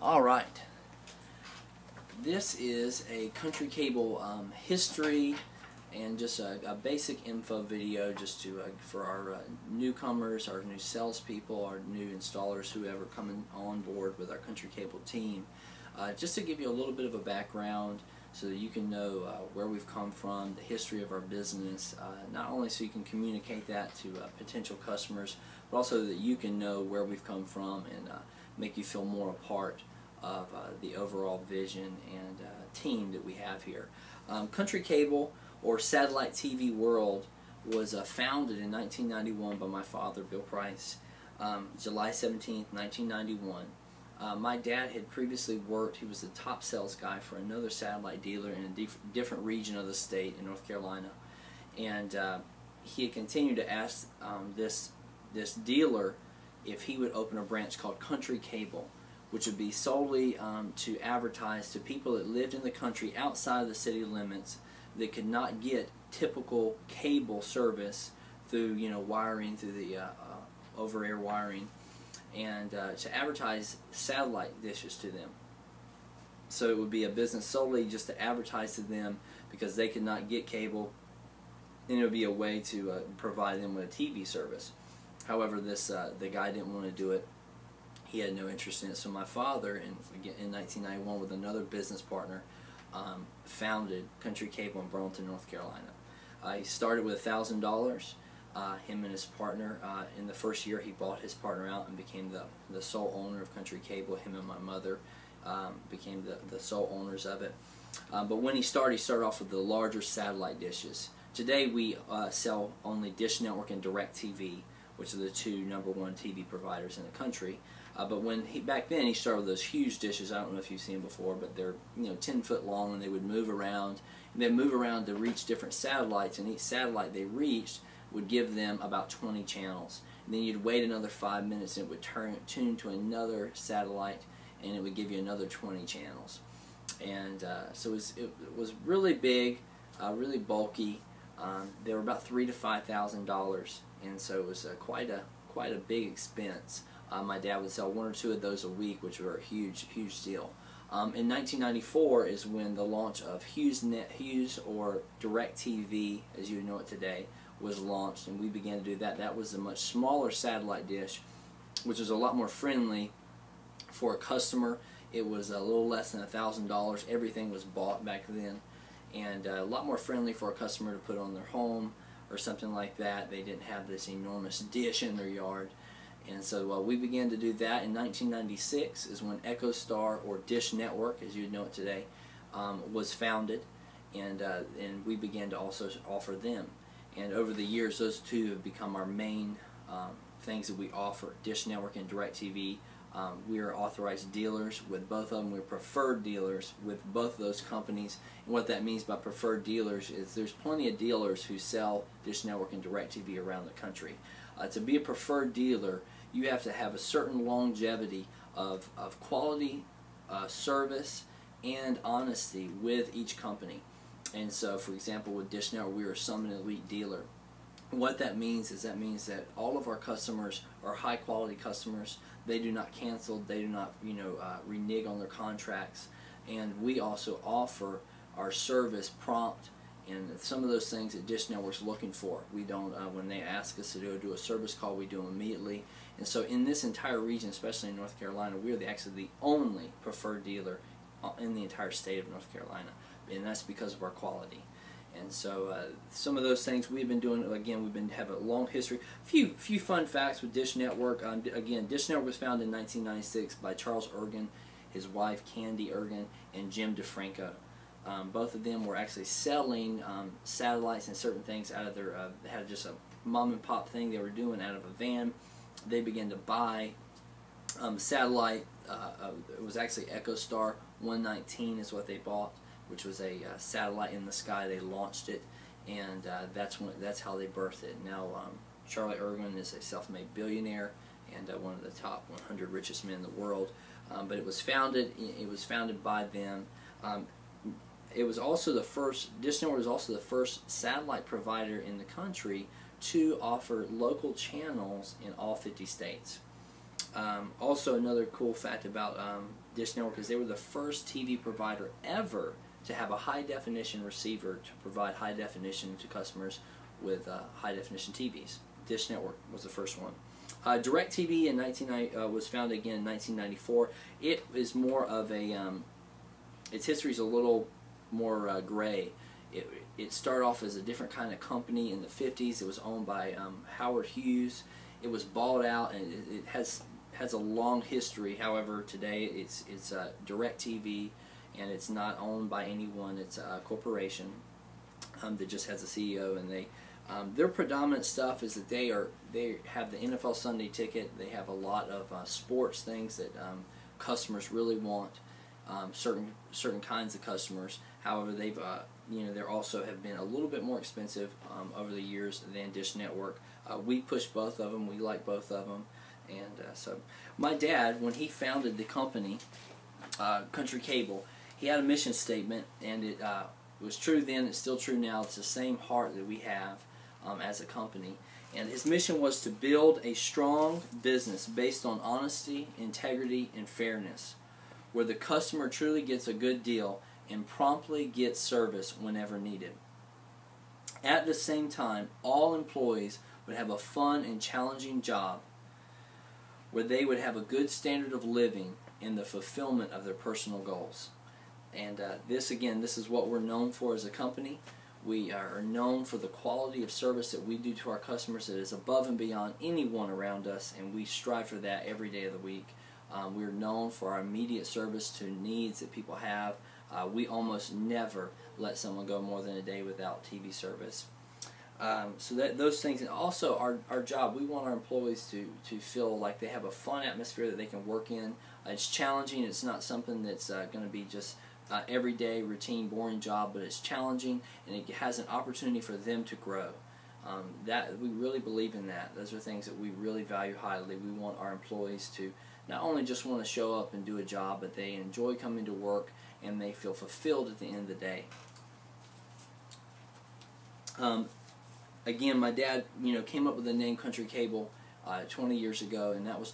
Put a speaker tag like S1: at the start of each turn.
S1: Alright, this is a country cable history and just a basic info video just to for our newcomers, our new salespeople, our new installers, whoever coming on board with our country cable team. Just to give you a little bit of a background so that you can know where we've come from, the history of our business, not only so you can communicate that to potential customers, but also that you can know where we've come from and make you feel more a part of the overall vision and team that we have here. Country Cable, or Satellite TV World, was founded in 1991 by my father, Bill Price, July 17th, 1991. My dad had previously worked, he was the top sales guy for another satellite dealer in a different region of the state in North Carolina. And he had continued to ask this dealer if he would open a branch called Country Cable, which would be solely to advertise to people that lived in the country outside of the city limits that could not get typical cable service through, wiring, through the over-air wiring, and to advertise satellite dishes to them. So it would be a business solely just to advertise to them because they could not get cable, and it would be a way to provide them with a TV service. However, the guy didn't want to do it. He had no interest in it. So my father, in 1991, with another business partner, founded Country Cable in Burlington, North Carolina. He started with $1,000. Him and his partner, in the first year, he bought his partner out and became the sole owner of Country Cable. Him and my mother became the sole owners of it. But when he started off with the larger satellite dishes. Today we sell only Dish Network and DirecTV, which are the two #1 TV providers in the country. But back then he started with those huge dishes. I don't know if you've seen them before, but they're 10 foot long, and they would move around. And they'd move around to reach different satellites, and each satellite they reached would give them about 20 channels. And then you'd wait another 5 minutes, and it would tune to another satellite, and it would give you another 20 channels. And so it was really big, really bulky. They were about $3,000 to $5,000, and so it was quite a big expense. My dad would sell 1 or 2 of those a week, which were a huge deal. In 1994 is when the launch of Hughes or DirecTV, as you know it today, was launched, and we began to do that. That was a much smaller satellite dish, which was a lot more friendly for a customer. It was a little less than $1,000. Everything was bought back then, and a lot more friendly for a customer to put on their home or something like that. They didn't have this enormous dish in their yard. And so we began to do that. In 1996 is when EchoStar, or Dish Network, as you know it today, was founded, and we began to also offer them. And over the years, those two have become our main things that we offer, Dish Network and DirecTV. We are authorized dealers with both of them. We're preferred dealers with both of those companies. And what that means by preferred dealers is there's plenty of dealers who sell Dish Network and DirecTV around the country. To be a preferred dealer, you have to have a certain longevity of quality, service, and honesty with each company. And so, for example, with Dish Network, we are some elite dealer. What that means is that all of our customers are high quality customers. They do not cancel, they do not renege on their contracts, and we also offer our service prompt and some of those things that Dish Network's looking for. We don't, when they ask us to do a service call, we do them immediately. And so in this entire region, especially in North Carolina, we are actually the only preferred dealer in the entire state of North Carolina, and that's because of our quality. And so some of those things we've been doing, again, have a long history. Few fun facts with Dish Network. Again, Dish Network was founded in 1996 by Charles Ergen, his wife Candy Ergen, and Jim DeFranco. Both of them were actually selling satellites and certain things out of their, they had just a mom and pop thing they were doing out of a van. They began to buy satellite, it was actually EchoStar 119 is what they bought, which was a satellite in the sky. They launched it, and that's how they birthed it. Now Charlie Ergen is a self-made billionaire and one of the top 100 richest men in the world. But it was founded by them. It was also the first, Dish Network was also the first satellite provider in the country to offer local channels in all 50 states. Also, another cool fact about Dish Network is they were the first TV provider ever to have a high-definition receiver to provide high definition to customers with high-definition TVs. Dish Network was the first one. DirecTV was founded again in 1994. It is more of a, its history is a little more gray. It started off as a different kind of company in the 50s. It was owned by Howard Hughes. It was bought out, and it has a long history. However, today it's DirecTV, and it's not owned by anyone. It's a corporation that just has a CEO, and their predominant stuff is that they have the NFL Sunday Ticket. They have a lot of sports things that customers really want. Certain kinds of customers. However, they've they also have been a little bit more expensive over the years than Dish Network. We push both of them. We like both of them, and so my dad, when he founded the company, Country Cable, he had a mission statement, and it was true then. It's still true now. It's the same heart that we have as a company. And his mission was to build a strong business based on honesty, integrity, and fairness, where the customer truly gets a good deal and promptly gets service whenever needed. At the same time, all employees would have a fun and challenging job where they would have a good standard of living in the fulfillment of their personal goals. And this is what we're known for as a company. We are known for the quality of service that we do to our customers that is above and beyond anyone around us, and we strive for that every day of the week. We're known for our immediate service to needs that people have. We almost never let someone go more than a day without TV service. So those things, and also our job, we want our employees to feel like they have a fun atmosphere that they can work in. It's challenging. It's not something that's going to be just everyday, routine, boring job, but it's challenging, and it has an opportunity for them to grow. That we really believe in that. Those are things that we really value highly. We want our employees to not only just want to show up and do a job, but they enjoy coming to work and they feel fulfilled at the end of the day. Again, my dad, came up with the name Country Cable 20 years ago, and that was